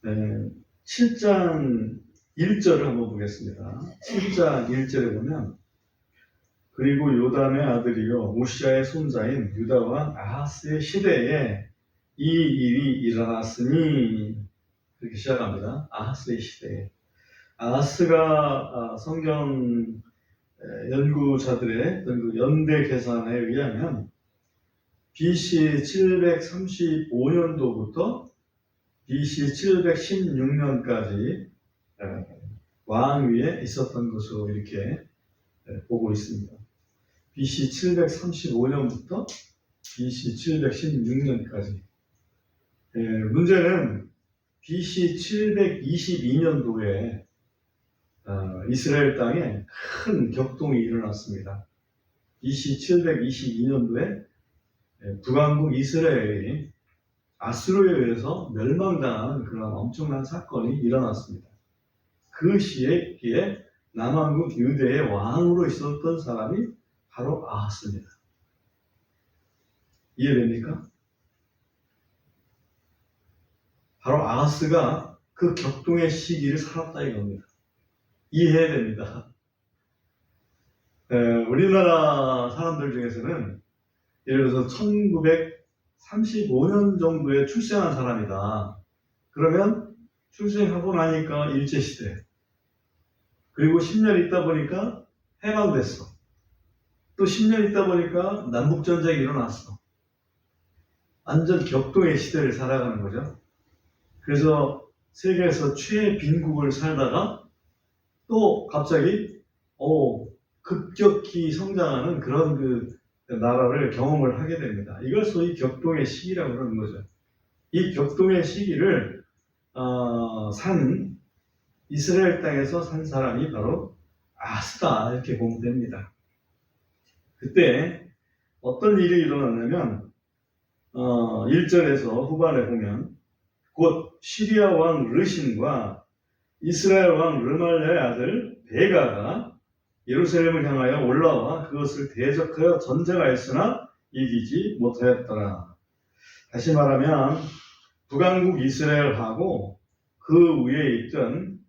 7장 1절을 한번 보겠습니다. 7장 1절에 보면 그리고 요담의 아들이요 우시아의 손자인 유다와 아하스의 시대에 이 일이 일어났으니 이렇게 시작합니다. 아하스의 시대에. 아하스가 성경 연구자들의 연대 계산에 의하면 BC 735년도부터 BC 716년까지 왕위에 있었던 것으로 이렇게 보고 있습니다. BC 735년부터 BC 716년까지. 문제는 BC 722년도에 이스라엘 땅에 큰 격동이 일어났습니다. BC 722년도에 북왕국 이스라엘이 아수르에 의해서 멸망당하는 그런 엄청난 사건이 일어났습니다. 그 시기에 남왕국 유대의 왕으로 있었던 사람이 바로 아하스입니다. 이해됩니까? 바로 아하스가 그 격동의 시기를 살았다 이겁니다. 이해해야 됩니다. 우리나라 사람들 중에서는 예를 들어서 1935년 정도에 출생한 사람이다. 그러면 출생하고 나니까 일제시대. 그리고 10년 있다 보니까 해방됐어. 또 10년 있다 보니까 남북전쟁이 일어났어. 완전 격동의 시대를 살아가는 거죠. 그래서 세계에서 최빈국을 살다가 또 갑자기 급격히 성장하는 그런 그 나라를 경험을 하게 됩니다. 이걸 소위 격동의 시기라고 그러는 거죠. 이 격동의 시기를 산 이스라엘 땅에서 산 사람이 바로 아하스다 이렇게 보면 됩니다. 그때 어떤 일이 일어났냐면 1절에서 후반에 보면 곧 시리아 왕 르신과 이스라엘 왕 르말랴의 아들 베가가 예루살렘을 향하여 올라와 그것을 대적하여 전쟁하였으나 이기지 못하였더라. 다시 말하면 북왕국 이스라엘하고 그 위에 있던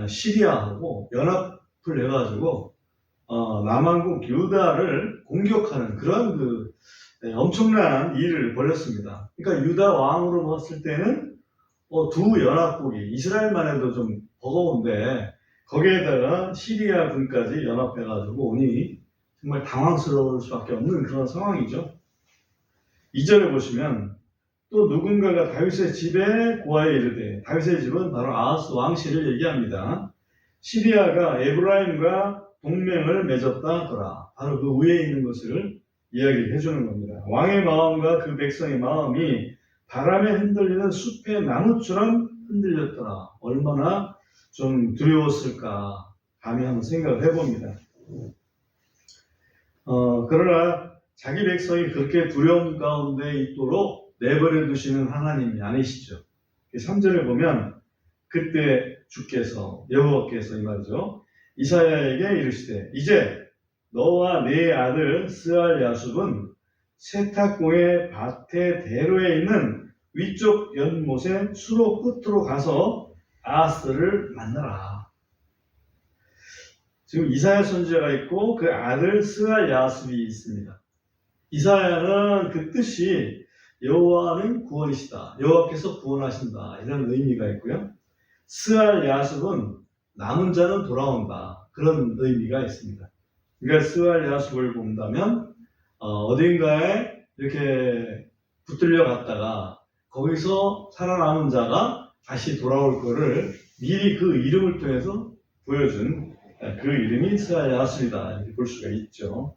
시리아하고 연합을 해가지고 남왕국 유다를 공격하는 그런 그 엄청난 일을 벌였습니다. 그러니까 유다 왕으로 봤을 때는 두 연합국이 이스라엘만 해도 좀 버거운데 거기에다가 시리아 군까지 연합해가지고 오니 정말 당황스러울 수밖에 없는 그런 상황이죠. 2절에 보시면 또 누군가가 다윗의 집에 고하여 이르되, 다윗의 집은 바로 아하스 왕실을 얘기합니다. 시리아가 에브라임과 동맹을 맺었다더라. 바로 그 위에 있는 것을 이야기를 해주는 겁니다. 왕의 마음과 그 백성의 마음이 바람에 흔들리는 숲의 나무처럼 흔들렸더라. 얼마나 좀 두려웠을까 감히 한번 생각을 해봅니다. 그러나 자기 백성이 그렇게 두려움 가운데 있도록 내버려 두시는 하나님이 아니시죠. 3절에 보면 그때 주께서 여호와께서 이 말이죠. 이사야에게 이르시되 이제 너와 네 아들 스알 야숲은 세탁공의 밭의 대로에 있는 위쪽 연못의 수로 끝으로 가서 아하스를 만나라. 지금 이사야 선지자가 있고 그 아들 스알 야숲이 있습니다. 이사야는 그 뜻이 여호와는 구원이시다. 여호와께서 구원하신다. 이런 의미가 있고요. 스알 야숲은 남은 자는 돌아온다. 그런 의미가 있습니다. 그러니까 스알 야숲을 본다면 어딘가에 이렇게 붙들려 갔다가 거기서 살아남은 자가 다시 돌아올 거를 미리 그 이름을 통해서 보여준 그 이름이 스알 야숲이다. 이렇게 볼 수가 있죠.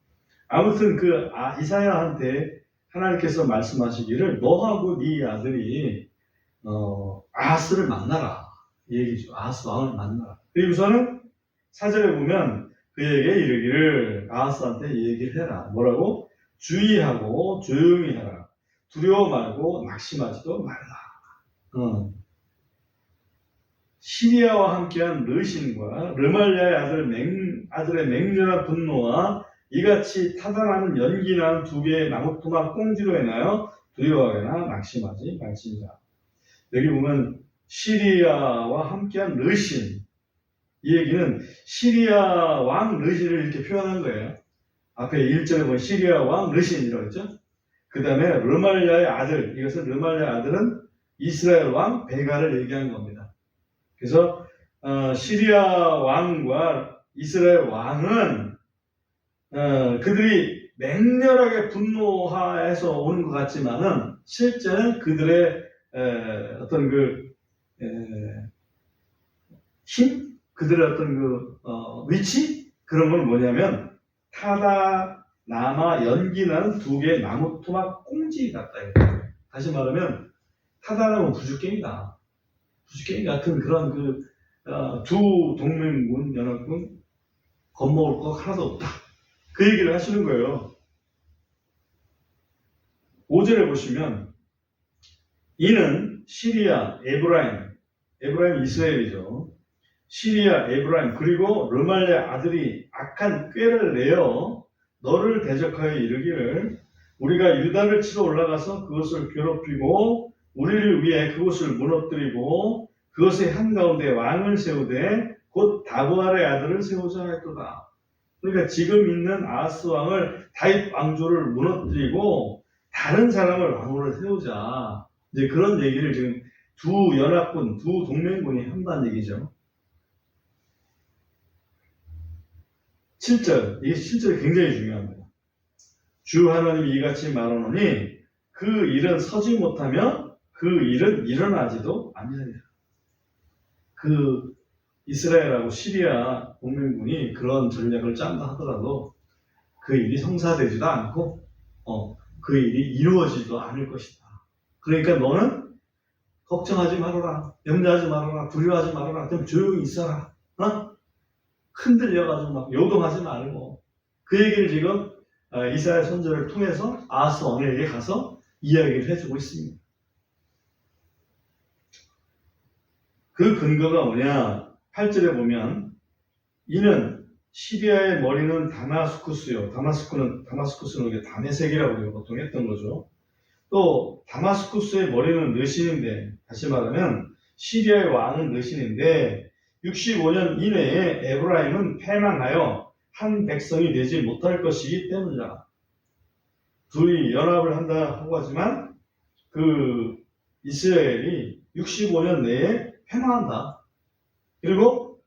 아무튼 그 이사야한테 하나님께서 말씀하시기를 너하고 네 아들이 아하스를 만나라 이 얘기죠. 아하스 왕을 만나라. 그리고서는 4절에 보면 그에게 이르기를 아하스한테 얘기를 해라. 뭐라고? 주의하고 조용히 하라. 두려워 말고 낙심하지도 말라. 시리아와 함께한 르신과 르말랴의 아들의 맹렬한 분노와 이같이 타당하는 연기나는 두 개의 나무토막 꽁지로 인하여 두려워하거나 낙심하지 말지니라. 여기 보면 시리아와 함께한 르신. 이 얘기는 시리아 왕 르신을 이렇게 표현한 거예요. 앞에 1절에 보면 시리아 왕 르신이라고 했죠. 그 다음에 르말랴의 아들, 이것은 르말랴의 아들은 이스라엘 왕 베가를 얘기한 겁니다. 그래서 시리아 왕과 이스라엘 왕은 그들이 맹렬하게 분노해서 오는 것 같지만은 실제는 그들의 어떤 그 힘, 그들의 어떤 위치 그런 건 뭐냐면 타다, 나마, 연기나는 두 개의 나무 토막 꽁지 같다. 다시 말하면 타다라고 부주깽이다. 부주깽이 같은 그런 두 동맹군, 연합군 겁먹을 거 하나도 없다. 그 얘기를 하시는 거예요. 5절에 보시면 이는 시리아, 에브라임 이스라엘이죠. 시리아, 에브라임 그리고 르말랴 아들이 악한 꾀를 내어 너를 대적하여 이르기를 우리가 유다를 치러 올라가서 그것을 괴롭히고 우리를 위해 그것을 무너뜨리고 그것의 한가운데 왕을 세우되 곧 다보알의 아들을 세우자 했도다. 그러니까 지금 있는 아하스 왕을 다윗 왕조를 무너뜨리고 다른 사람을 왕으로 세우자. 이제 그런 얘기를 지금 두 연합군, 두 동맹군이 한다는 얘기죠. 7절, 이게 7절이 굉장히 중요합니다. 주 하나님이 이같이 말하노니 그 일은 서지 못하며 그 일은 일어나지도 아니하리라. 그 이스라엘하고 시리아 동맹군이 그런 전략을 짠다 하더라도 그 일이 성사되지도 않고 그 일이 이루어지지도 않을 것이다. 그러니까 너는 걱정하지 말아라, 염려하지 말아라, 두려워하지 말아라, 좀 조용히 있어라. 흔들려가지고 막 요동하지 말고 그 얘기를 지금 이사야 선지자를 통해서 아하스 왕에게 가서 이야기를 해주고 있습니다. 그 근거가 뭐냐? 8절에 보면 이는 시리아의 머리는 다마스쿠스요. 다마스쿠스는 다메섹이라고 보통 했던 거죠. 또 다마스쿠스의 머리는 르신인데 다시 말하면 시리아의 왕은 르신인데 65년 이내에 에브라임은 패망하여 한 백성이 되지 못할 것이기 때문이다. 둘이 연합을 한다 하고 하지만 그 이스라엘이 65년 내에 패망한다. 그리고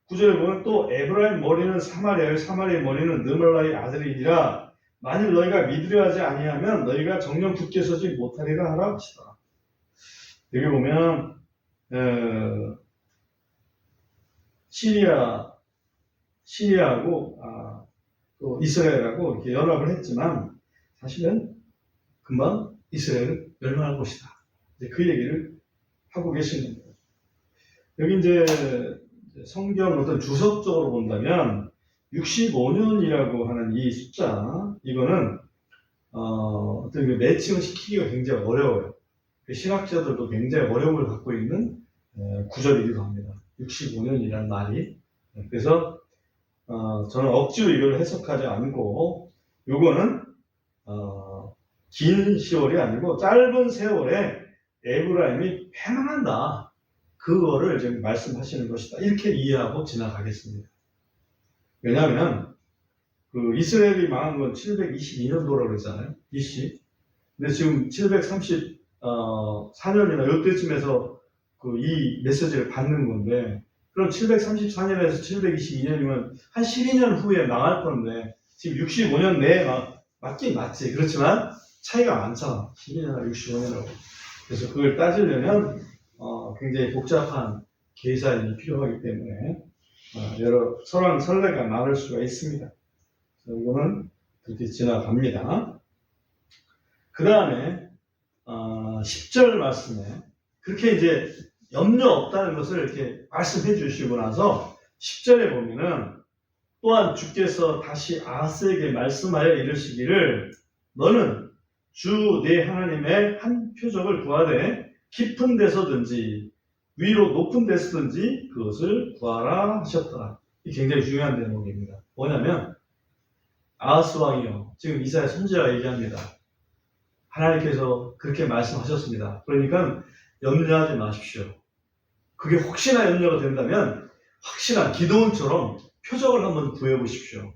9절에 보면 또 에브라임 머리는 사마리아요. 사마리아의 머리는 느말라의 아들이니라. 만일 너희가 믿으려 하지 아니하면 너희가 정령 굳게 서지 못하리라 하라 하시다. 여기 보면 시리아하고 또 이스라엘하고 이렇게 연합을 했지만 사실은 금방 이스라엘은 멸망할 것이다. 이제 그 얘기를 하고 계시는 거예요. 여기 이제 성경 어떤 주석적으로 본다면 65년이라고 하는 이 숫자, 이거는 어떤 그 매칭을 시키기가 굉장히 어려워요. 신학자들도 굉장히 어려움을 갖고 있는 구절이기도 합니다. 65년이라는 말이. 그래서 저는 억지로 이걸 해석하지 않고 요거는 긴 시월이 아니고 짧은 세월에 에브라임이 패망한다. 그거를 지금 말씀하시는 것이다. 이렇게 이해하고 지나가겠습니다. 왜냐하면 그 이스라엘이 망한 건 722년도라고 그랬잖아요. BC. 근데 지금 734년이나 이때쯤에서 이 메시지를 받는 건데 그럼 734년에서 722년이면 한 12년 후에 망할 건데 지금 65년 내에 맞긴 맞지. 그렇지만 차이가 많잖아. 12년이나 65년이라고. 그래서 그걸 따지려면 굉장히 복잡한 계산이 필요하기 때문에 여러 설레가 많을 수가 있습니다. 이거는 그렇게 지나갑니다. 그 다음에 10절 말씀에 그렇게 이제 염려 없다는 것을 이렇게 말씀해 주시고 나서 10절에 보면은 또한 주께서 다시 아하스에게 말씀하여 이르시기를 너는 주 네 하나님의 한 표적을 구하되 깊은 데서든지 위로 높은 데서든지 그것을 구하라 하셨더라. 이 굉장히 중요한 대목입니다. 뭐냐면 아하스 왕이요. 지금 이사야 선지자가 얘기합니다. 하나님께서 그렇게 말씀하셨습니다. 그러니까 염려하지 마십시오. 그게 혹시나 염려가 된다면 확실한 기도원처럼 표적을 한번 구해보십시오.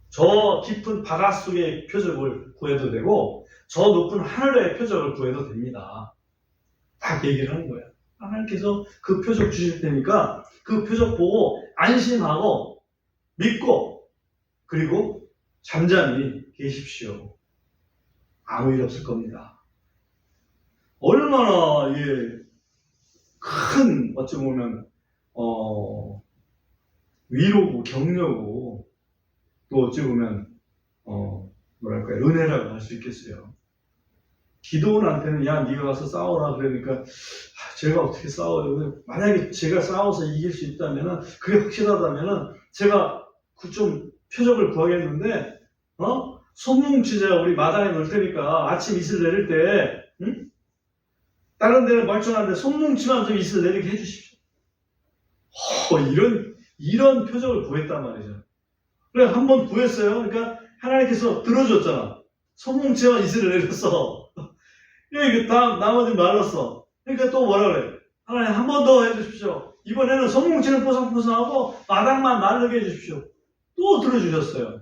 저 깊은 바닷속의 표적을 구해도 되고 저 높은 하늘의 표적을 구해도 됩니다. 딱 얘기를 하는 거예요. 하나님께서 그 표적 주실 테니까 그 표적 보고 안심하고 믿고 그리고 잠잠히 계십시오. 아무 일 없을 겁니다. 얼마나 큰 어찌 보면 위로고 격려고 또 어찌 보면 뭐랄까요 은혜라고 할 수 있겠어요. 기도원한테는 야 네가 가서 싸워라 그러니까 제가 어떻게 싸워요? 만약에 제가 싸워서 이길 수 있다면은 그게 확실하다면은 제가 그 좀 표적을 구하겠는데 손뭉치자 우리 마당에 놓을 테니까 아침 이슬 내릴 때 응? 다른 데는 멀쩡한데 손뭉치만 좀 이슬 내리게 해주십시오. 이런 표적을 구했단 말이죠. 그래 한번 구했어요. 그러니까 하나님께서 들어줬잖아. 손뭉치만 이슬을 내렸어. 이게 다 나머지 말랐어. 그러니까 또 뭐라 그래? 하나님 한 번 더 해주십시오. 이번에는 손뭉치는 뽀송뽀송하고 마당만 마르게 해주십시오. 또 들어주셨어요.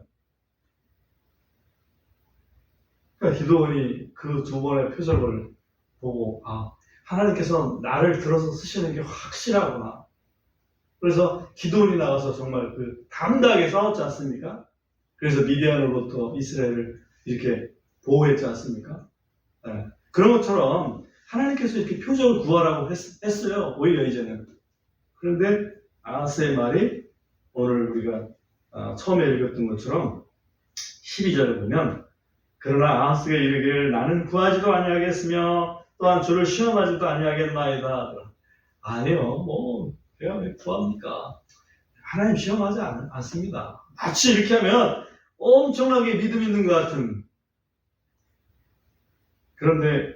그러니까 기도원이 그 두 번의 표적을 보고 하나님께서 나를 들어서 쓰시는 게 확실하구나. 그래서 기도원이 나가서 정말 담대하게 싸웠지 않습니까? 그래서 미디안으로부터 이스라엘을 이렇게 보호했지 않습니까? 네. 그런 것처럼 하나님께서 이렇게 표적을 구하라고 했어요. 오히려 이제는. 그런데 아하스의 말이 오늘 우리가 처음에 읽었던 것처럼 12절에 보면 그러나 아하스가 이르기를 나는 구하지도 아니하겠으며 또한 주를 시험하지도 아니하겠나이다. 아니요. 내가 왜 구합니까? 하나님 시험하지 않습니다. 마치 이렇게 하면 엄청나게 믿음 있는 것 같은. 그런데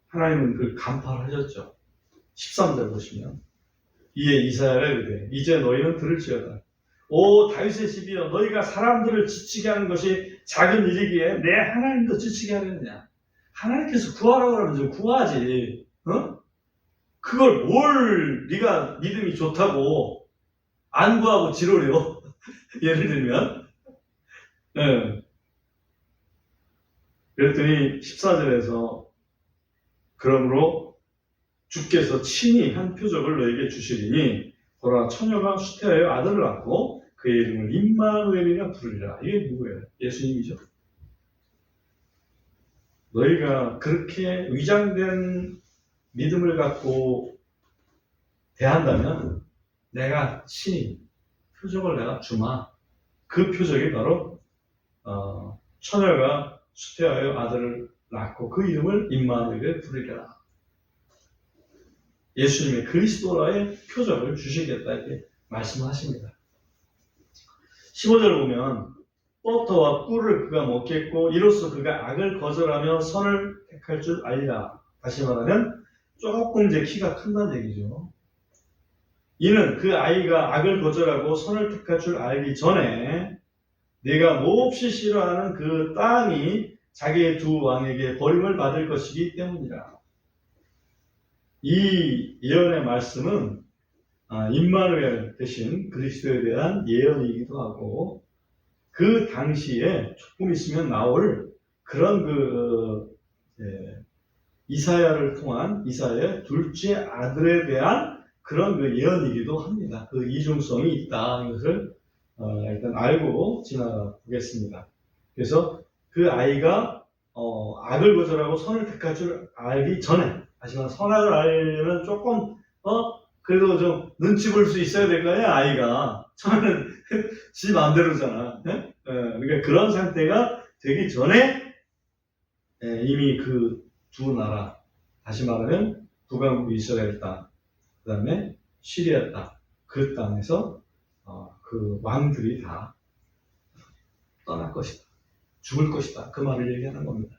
하나님은 그 간파를 하셨죠. 13절 보시면 이에 이사야가 이르되 이제 너희는 들을지어다. 오 다윗의 집이여 너희가 사람들을 지치게 하는 것이 작은 일이기에 내 하나님도 지치게 하느냐. 하나님께서 구하라고 하면 좀 구하지. 그걸 뭘 네가 믿음이 좋다고 안 구하고 지로려. 예를 들면 그랬더니 14절에서 그러므로 주께서 친히 한 표적을 너에게 주시리니 보라 처녀가 수태하여 아들을 낳고 그의 이름을 임마누엘이라 부르리라. 이게 누구예요? 예수님이죠. 너희가 그렇게 위장된 믿음을 갖고 대한다면 내가 친히 표적을 내가 주마. 그 표적이 바로 처녀가 수태하여 아들을 낳고 그 이름을 임마누엘에 부르리라. 예수님의 그리스도라의 표적을 주시겠다 이렇게 말씀하십니다. 15절 보면 버터와 꿀을 그가 먹겠고 이로써 그가 악을 거절하며 선을 택할 줄 알리라. 다시 말하면 조금 이제 키가 큰다는 얘기죠. 이는 그 아이가 악을 거절하고 선을 택할 줄 알기 전에 내가 몹시 싫어하는 그 땅이 자기의 두 왕에게 버림을 받을 것이기 때문이라. 이 예언의 말씀은 임마누엘 대신 그리스도에 대한 예언이기도 하고 그 당시에 조금 있으면 나올 그런 이사야를 통한 이사야의 둘째 아들에 대한 그런 예언이기도 합니다. 그 이중성이 있다. 이것을 일단 알고 지나가 보겠습니다. 그래서 그 아이가 악을 거절하고 선을 택할 줄 알기 전에 하지만 선악을 알려면 조금 그래도 좀 눈치 볼 수 있어야 될 거 아니야 아이가. 처음에는 지 마음대로잖아. 그러니까 그런 상태가 되기 전에 이미 그 두 나라 다시 말하면 북왕국 이스라엘 땅 그 다음에 시리아 땅 그 땅에서 그 왕들이 다 떠날 것이다. 죽을 것이다. 그 말을 얘기하는 겁니다.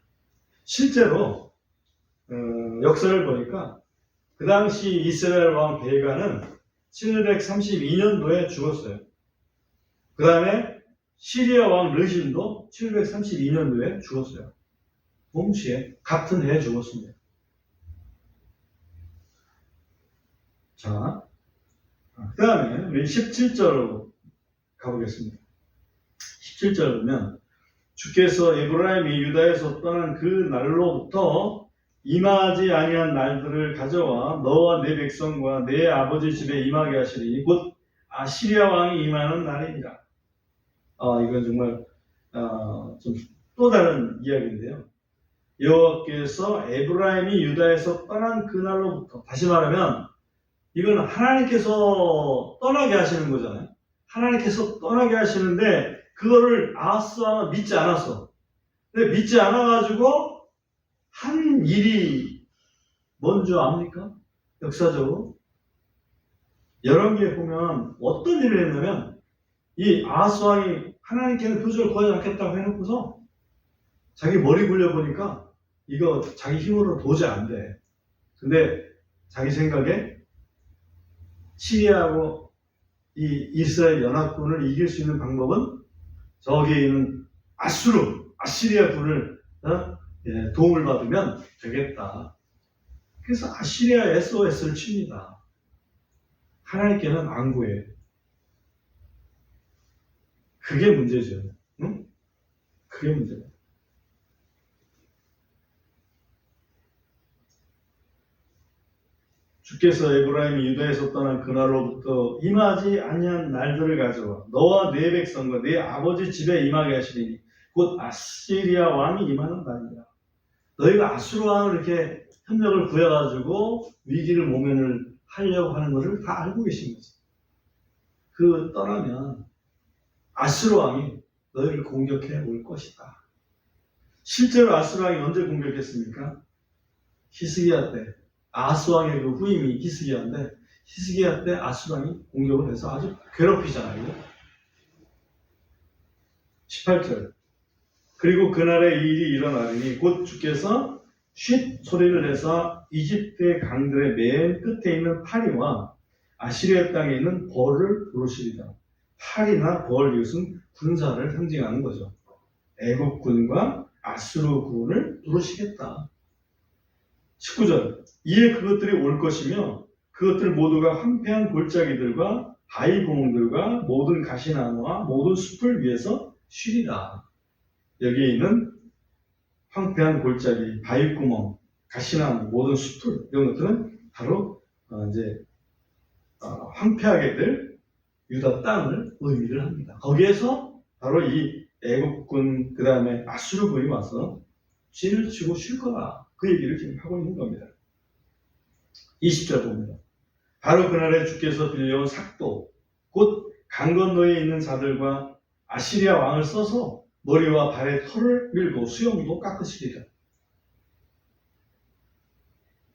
실제로 역사를 보니까 그 당시 이스라엘 왕 베가는 732년도에 죽었어요. 그 다음에 시리아 왕 르신도 732년도에 죽었어요. 동시에 같은 해에 죽었습니다. 자, 그 다음에 우리 17절로 가보겠습니다. 17절 보면 주께서 에브라임이 유다에서 떠난 그 날로부터 임하지 아니한 날들을 가져와 너와 내 백성과 내 아버지 집에 임하게 하시리니 곧 아시리아 왕이 임하는 날이니라. 이건 정말 좀 또 다른 이야기인데요. 여호와께서 에브라임이 유다에서 떠난 그날로부터, 다시 말하면 이건 하나님께서 떠나게 하시는 거잖아요. 하나님께서 떠나게 하시는데 그거를 아하스 왕은 믿지 않았어. 근데 믿지 않아가지고 한 일이 뭔지 압니까? 역사적으로 열왕기에 보면 어떤 일을 했냐면 이 아하스 왕이 하나님께는 표적을 구하지 않겠다고 해놓고서 자기 머리 굴려보니까 이거 자기 힘으로 도저히 안 돼. 근데 자기 생각에 시리아하고 이 이스라엘 연합군을 이길 수 있는 방법은 저기에 있는 아시리아 군을 도움을 받으면 되겠다. 그래서 아시리아 SOS를 칩니다. 하나님께는 안 구해요. 그게 문제죠. 응? 그게 문제예요. 주께서 에브라임이 유다에서 떠난 그날로부터 임하지 아니한 날들을 가져와 너와 네 백성과 네 아버지 집에 임하게 하시리니 곧 아시리아 왕이 임하는 날이다. 너희가 아수르 왕을 이렇게 협력을 구해가지고 위기를 모면을 하려고 하는 것을 다 알고 계신 거죠. 그 떠나면 아수르 왕이 너희를 공격해 올 것이다. 실제로 아수르 왕이 언제 공격했습니까? 히스기야 때. 아하스 왕의 그 후임이 히스기야인데 히스기야 때 아수르 왕이 공격을 해서 아주 괴롭히잖아요. 18절. 그리고 그날에 이 일이 일어나리니 곧 주께서 쉿 소리를 내서 이집트의 강들의 맨 끝에 있는 파리와 아시리아 땅에 있는 벌을 부르시리라. 파리나 벌 이것은 군사를 상징하는 거죠. 애국군과 아수르군을 부르시겠다. 19절. 이에 그것들이 올 것이며 그것들 모두가 황폐한 골짜기들과 바위 구멍들과 모든 가시나무와 모든 숲을 위해서 쉬리라. 여기에 있는 황폐한 골짜기, 바위 구멍, 가시나무, 모든 숲을, 이런 것들은 바로 황폐하게 될 유다 땅을 의미를 합니다. 거기에서 바로 이 애국군, 그 다음에 아수르군이 와서 진을 치고 쉴 거라. 그 얘기를 지금 하고 있는 겁니다. 20절 봅니다. 바로 그날에 주께서 빌려온 삭도, 곧 강 건너에 있는 자들과 아시리아 왕을 써서 머리와 발에 털을 밀고 수염도 깎으시리라.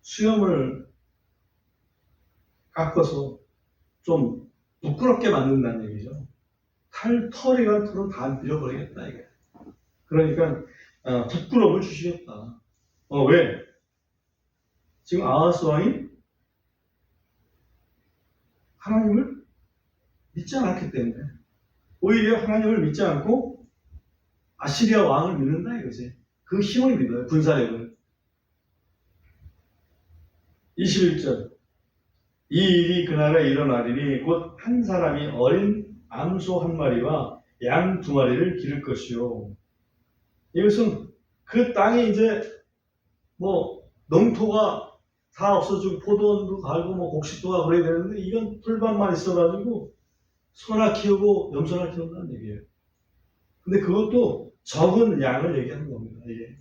수염을 깎아서 좀 부끄럽게 만든다는 얘기죠. 털이랑 털은 다 밀어버리겠다 이게. 그러니까 부끄러움을 주시겠다. 왜? 지금 아하스 왕이 하나님을 믿지 않았기 때문에 오히려 하나님을 믿지 않고 아시리아 왕을 믿는다 이거지. 그 힘을 믿어요. 군사력을. 21절. 이 일이 그날에 일어나리니 곧 한 사람이 어린 암소 한 마리와 양 두 마리를 기를 것이요. 이것은 그 땅에 이제 농토가 다 없어지고 포도원도 갈고 곡식도 가고 그래야 되는데 이건 풀밭만 있어가지고 소나 키우고 염소나 키운다는 얘기예요. 근데 그것도 적은 양을 얘기하는 겁니다. 이게.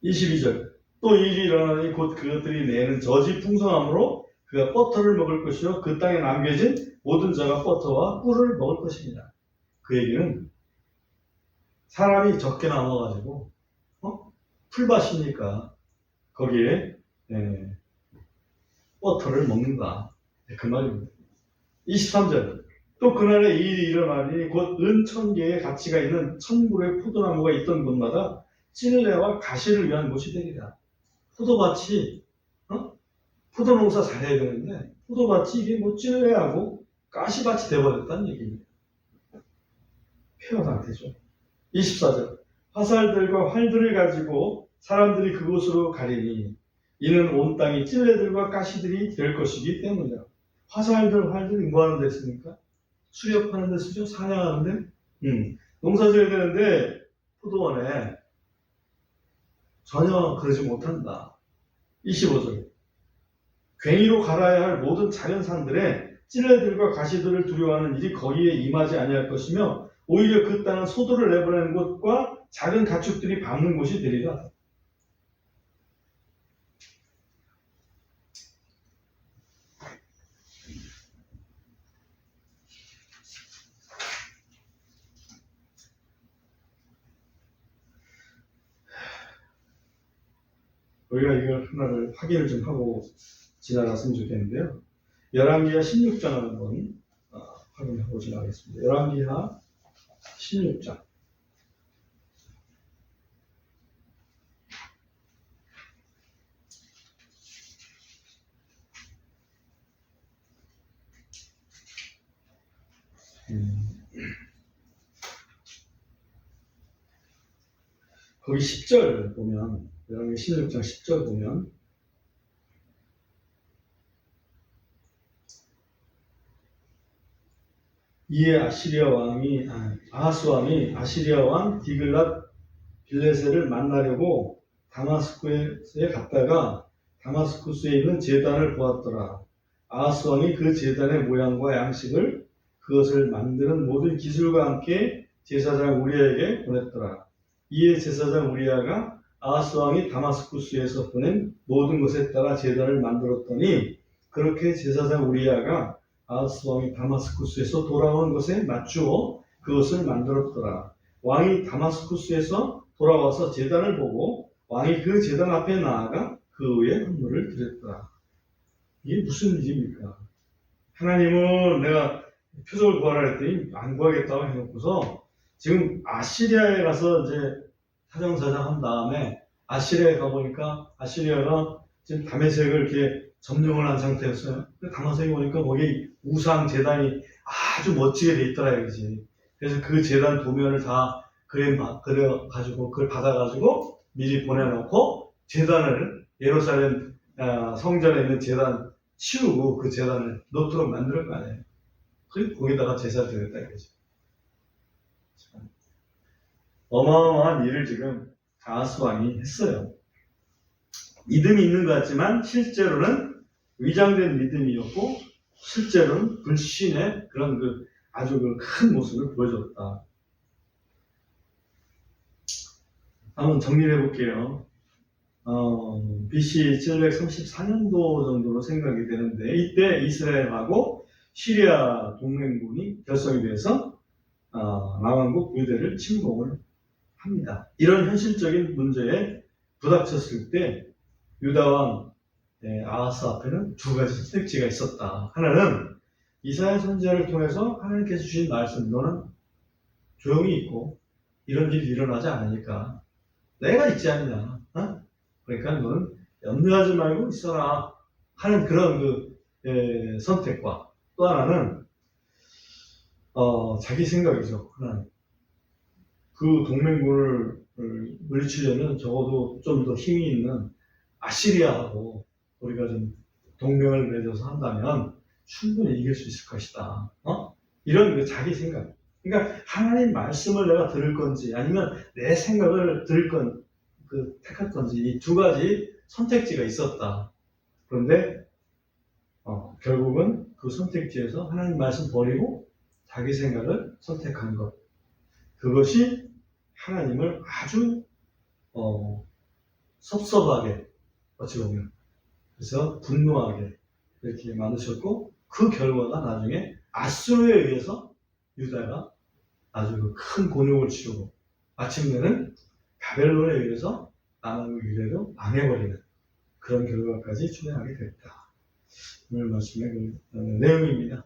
22절. 또 이 일이 일어나니 곧 그것들이 내는 젖이 풍성함으로 그가 버터를 먹을 것이요 그 땅에 남겨진 모든 자가 버터와 꿀을 먹을 것입니다. 그 얘기는 사람이 적게 남아가지고 풀밭이니까 거기에 버터를 먹는다. 그 말입니다. 23절. 또 그날에 이 일이 일어나니 곧 은천개의 가치가 있는 1000그루의 포도나무가 있던 곳마다 찔레와 가시를 위한 곳이 되리라. 포도밭이 포도농사 잘해야 되는데 포도밭이 이게 찔레하고 가시밭이 되어버렸다는 얘기입니다. 표현 안 되죠. 24절. 화살들과 활들을 가지고 사람들이 그곳으로 가리니 이는 온 땅이 찔레들과 가시들이 될 것이기 때문이다. 활들이 뭐 하는 데 있습니까? 수렵하는 데 쓰죠? 사냥하는 데? 농사 지어야 되는데 포도원에 전혀 그러지 못한다. 25절. 괭이로 갈아야 할 모든 작은 산들에 찔레들과 가시들을 두려워하는 일이 거기에 임하지 아니할 것이며 오히려 그 땅은 소도를 내보내는 곳과 작은 가축들이 밟는 곳이 되리라. 우리가 이걸 하나를 확인을 좀 하고 지나갔으면 좋겠는데요. 열왕기하 16장을 한번 확인하고 지나가겠습니다. 열왕기하 16장. 거기 10절 보면, 열왕기 16장 10절 보면, 이에 아하스 왕이 아시리아 왕 디글랏 빌레셋을 만나려고 다마스쿠스에 갔다가 다마스쿠스에 있는 제단을 보았더라. 아하스 왕이 그 제단의 모양과 양식을 그것을 만드는 모든 기술과 함께 제사장 우리아에게 보냈더라. 이에 제사장 우리아가 아하스 왕이 다마스쿠스에서 보낸 모든 것에 따라 제단을 만들었더니 그렇게 제사장 우리아가 아하스 왕이 다마스쿠스에서 돌아온 것에 맞추어 그것을 만들었더라. 왕이 다마스쿠스에서 돌아와서 제단을 보고 왕이 그 제단 앞에 나아가 그 위에 헌물을 드렸더라. 이게 무슨 일입니까? 하나님은 내가 표적을 구하라 했더니 안 구하겠다고 해놓고서 지금 아시리아에 가서 이제 사정사정 한 다음에 아시리아에 가보니까 아시리아가 지금 다메섹을 이렇게 점령을 한 상태였어요. 다메섹에 보니까 거기 우상 제단이 아주 멋지게 돼 있더라 이거지. 그래서 그 제단 도면을 다 그려가지고 그걸 받아가지고 미리 보내놓고 제단을 예루살렘 성전에 있는 제단 치우고 그 제단을 놓도록 만들 거 아니에요. 그리고 거기다가 제사를 드렸다 이거지. 어마어마한 일을 지금 아하스 왕이 했어요. 믿음이 있는 것 같지만 실제로는 위장된 믿음이었고 실제로는 불신의 그런 아주 큰 모습을 보여줬다. 한번 정리를 해볼게요. BC 734년도 정도로 생각이 되는데 이때 이스라엘하고 시리아 동맹군이 결성이 돼서 남왕국 유대를 침공을 합니다. 이런 현실적인 문제에 부닥쳤을 때 유다왕 아하스 앞에는 두 가지 선택지가 있었다. 하나는 이사야 선지자를 통해서 하나님께서 주신 말씀, 너는 조용히 있고 이런 일이 일어나지 않으니까 내가 있지 않냐. 그러니까 너는 염려하지 말고 있어라 하는 그런 선택과 또 하나는 자기 생각이죠. 하나는 그 동맹군을 물리치려면 적어도 좀 더 힘이 있는 아시리아하고 우리가 좀 동맹을 맺어서 한다면 충분히 이길 수 있을 것이다. 이런 자기 생각. 그러니까 하나님 말씀을 내가 들을 건지 아니면 내 생각을 택할 건지 이 두 가지 선택지가 있었다. 그런데 결국은 그 선택지에서 하나님 말씀 버리고 자기 생각을 선택한 것. 그것이 하나님을 아주 섭섭하게 어찌 보면 그래서 분노하게 이렇게 만드셨고 그 결과가 나중에 아수르에 의해서 유다가 아주 큰 곤욕을 치르고 마침내는 바벨론에 의해서 남왕국 유대도 망해버리는 그런 결과까지 초래하게 됐다. 오늘 말씀의 내용입니다.